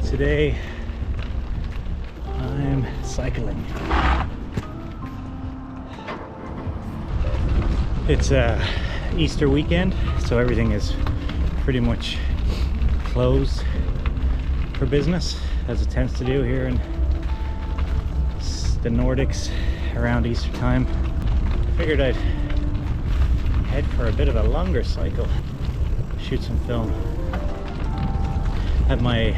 Today I'm cycling. It's Easter weekend, so everything is pretty much closed for business, as it tends to do here in the Nordics around Easter time. I figured I'd head for a bit of a longer cycle, shoot some film. I have my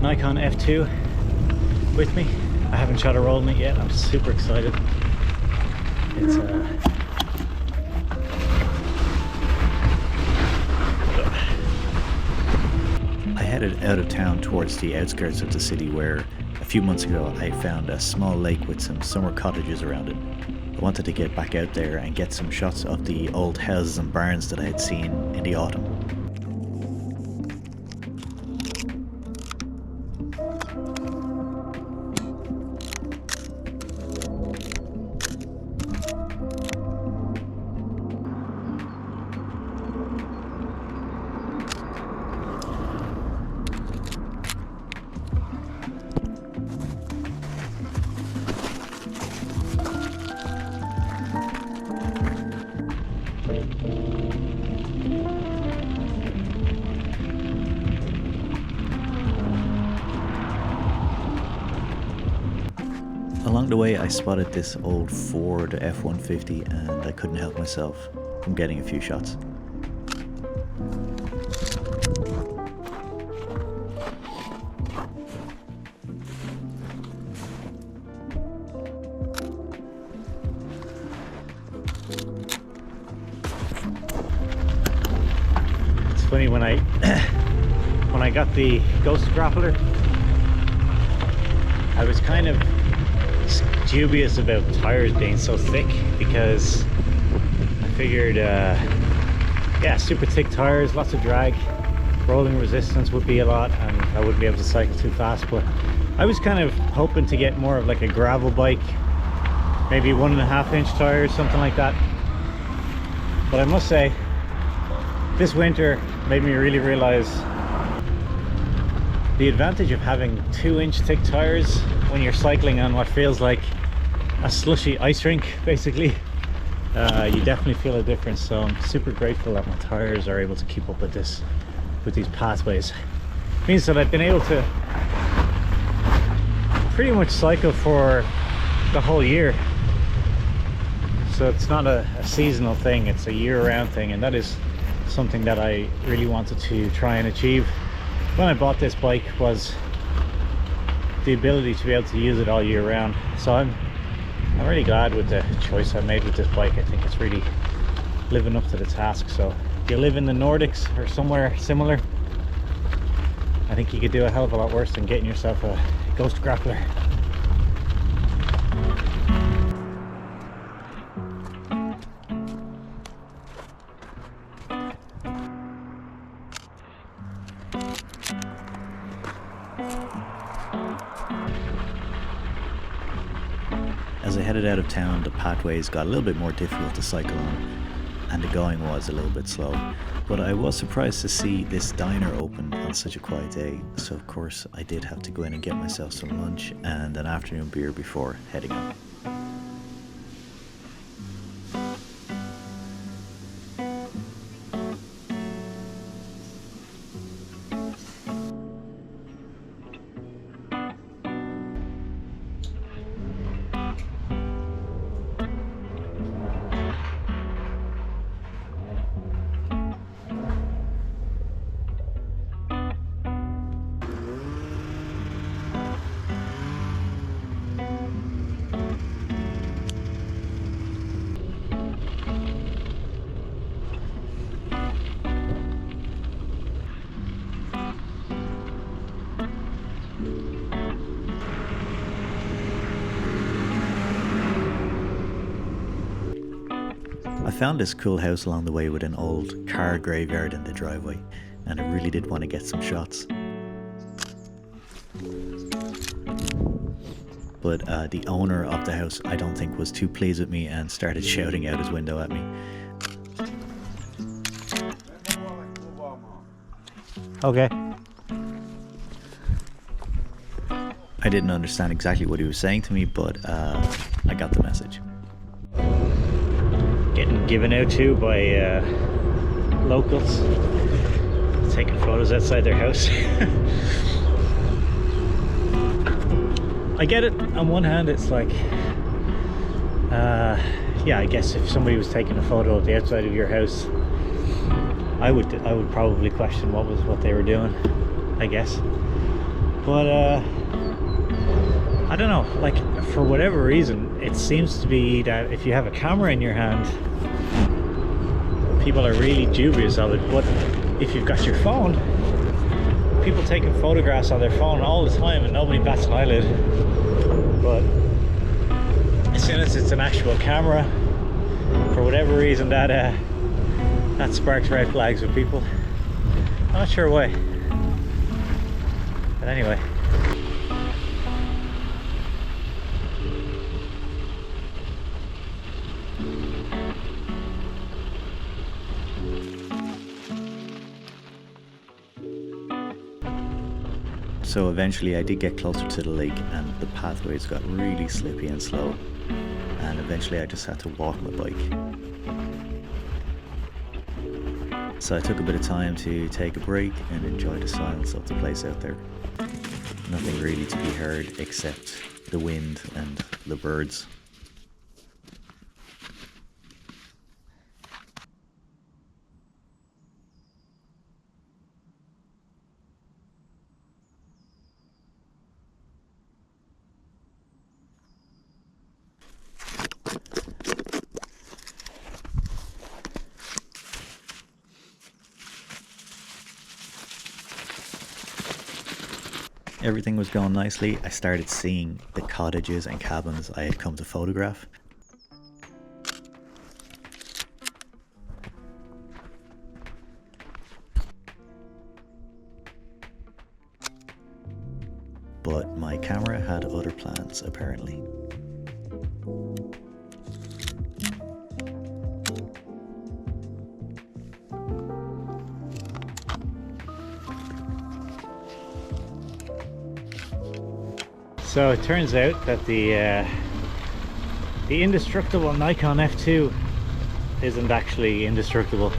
Nikon F2 with me. I haven't shot a roll in it yet. I'm super excited. It's I headed out of town towards the outskirts of the city where a few months ago I found a small lake with some summer cottages around it. I wanted to get back out there and get some shots of the old houses and barns that I had seen in the autumn. Along the way I spotted this old Ford F-150 and I couldn't help myself from getting a few shots. It's funny, when I got the Ghost Grappler, I was kind of dubious about tires being so thick, because I figured yeah, super thick tires, lots of drag, rolling resistance would be a lot, and I wouldn't be able to cycle too fast. But I was kind of hoping to get more of like a gravel bike, maybe 1.5 inch tires, something like that. But I must say, this winter made me really realize the advantage of having 2-inch thick tires when you're cycling on what feels like a slushy ice rink, basically. You definitely feel a difference, so I'm super grateful that my tires are able to keep up with this, with these pathways. It means that I've been able to pretty much cycle for the whole year. So it's not a seasonal thing, it's a year-round thing, and that is something that I really wanted to try and achieve when I bought this bike, was the ability to be able to use it all year round. So I'm really glad with the choice I made with this bike. I think it's really living up to the task. So if you live in the Nordics or somewhere similar, I think you could do a hell of a lot worse than getting yourself a Ghost Grappler. As I headed out of town, the pathways got a little bit more difficult to cycle on, and the going was a little bit slow. But I was surprised to see this diner open on such a quiet day, so of course I did have to go in and get myself some lunch and an afternoon beer before heading out. I found this cool house along the way with an old car graveyard in the driveway, and I really did want to get some shots. But the owner of the house, I don't think, was too pleased with me and started shouting out his window at me. Okay. I didn't understand exactly what he was saying to me, but I got the message. Getting given out to by locals, taking photos outside their house. I get it. On one hand, it's like, yeah, I guess if somebody was taking a photo of the outside of your house, I would probably question what they were doing, I guess. But I don't know, like, for whatever reason, it seems to be that if you have a camera in your hand, people are really dubious of it. But if you've got your phone, people taking photographs on their phone all the time and nobody bats an eyelid. But as soon as it's an actual camera, for whatever reason, that sparks red flags with people. I'm not sure why, but anyway. So eventually I did get closer to the lake and the pathways got really slippy and slow, and eventually I just had to walk my bike. So I took a bit of time to take a break and enjoy the silence of the place out there. Nothing really to be heard except the wind and the birds. Everything was going nicely. I started seeing the cottages and cabins I had come to photograph. But my camera had other plans, apparently. So it turns out that the indestructible Nikon F2 isn't actually indestructible.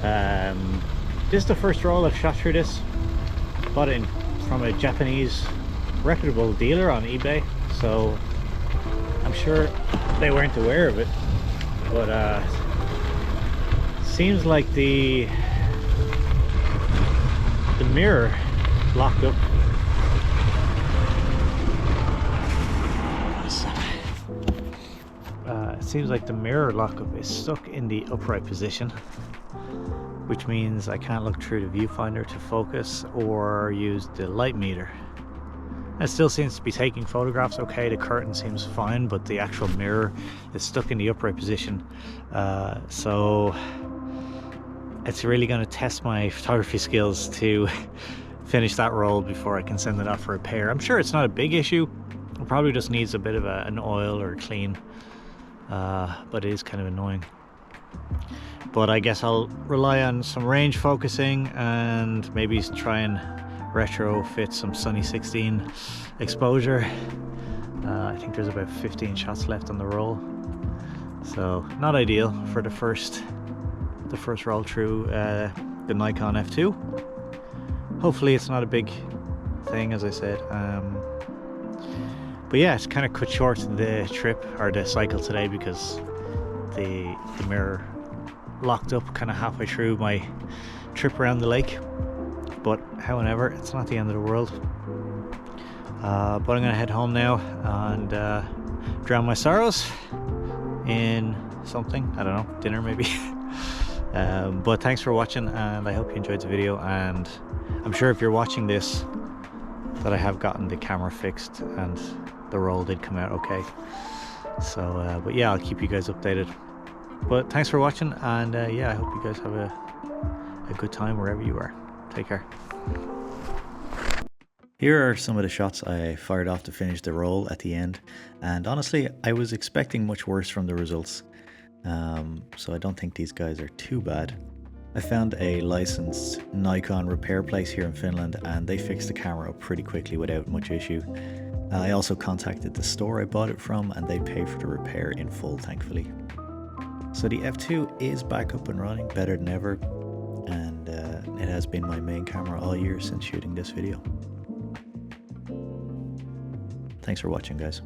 This is the first roll I've shot through this. Bought it from a Japanese reputable dealer on eBay, so I'm sure they weren't aware of it. But seems like the mirror locked up. It seems like the mirror lockup is stuck in the upright position, which means I can't look through the viewfinder to focus or use the light meter. It still seems to be taking photographs okay, the curtain seems fine, but the actual mirror is stuck in the upright position. So it's really going to test my photography skills to finish that roll before I can send it out for repair. I'm sure it's not a big issue. It probably just needs a bit of an oil or a clean, but it is kind of annoying. But I guess I'll rely on some range focusing and maybe try and retrofit some Sunny 16 exposure. I think there's about 15 shots left on the roll, so not ideal for the first roll through the Nikon F2. Hopefully it's not a big thing, as I said. But yeah, it's kind of cut short the trip or the cycle today because the mirror locked up kind of halfway through my trip around the lake. But however, it's not the end of the world. But I'm gonna head home now and drown my sorrows in something, I don't know, dinner maybe. But thanks for watching, and I hope you enjoyed the video, and I'm sure if you're watching this that I have gotten the camera fixed and the roll did come out okay. So but yeah, I'll keep you guys updated. But thanks for watching, and yeah, I hope you guys have a good time wherever you are. Take care. Here are some of the shots I fired off to finish the roll at the end, and honestly I was expecting much worse from the results, so I don't think these guys are too bad. I found a licensed Nikon repair place here in Finland, and they fixed the camera up pretty quickly without much issue. I also contacted the store I bought it from, and they paid for the repair in full, thankfully. So the F2 is back up and running, better than ever, and it has been my main camera all year since shooting this video. Thanks for watching, guys.